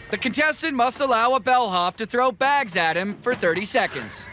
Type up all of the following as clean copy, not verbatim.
The contestant must allow a bellhop to throw bags at him for 30 seconds.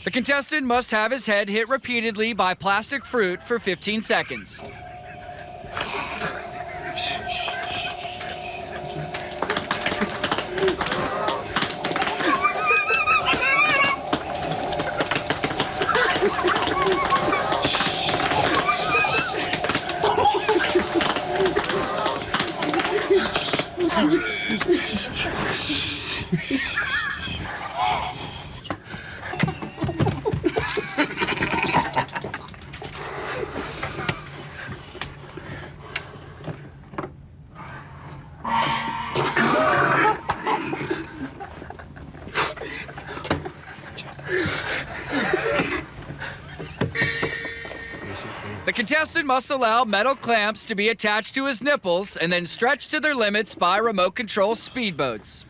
The contestant must have his head hit repeatedly by plastic fruit for 15 seconds. The contestant must allow metal clamps to be attached to his nipples and then stretched to their limits by remote control speedboats.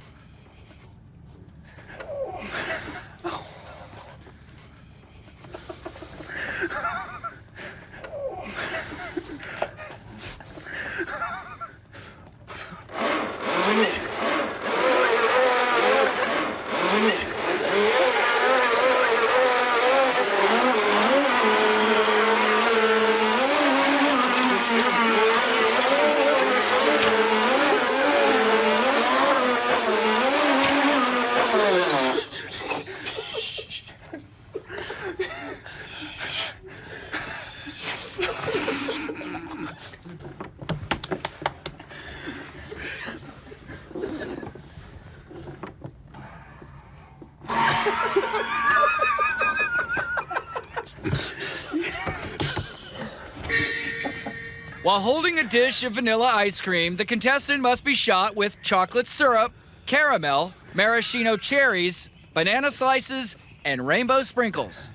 While holding a dish of vanilla ice cream, the contestant must be shot with chocolate syrup, caramel, maraschino cherries, banana slices, and rainbow sprinkles.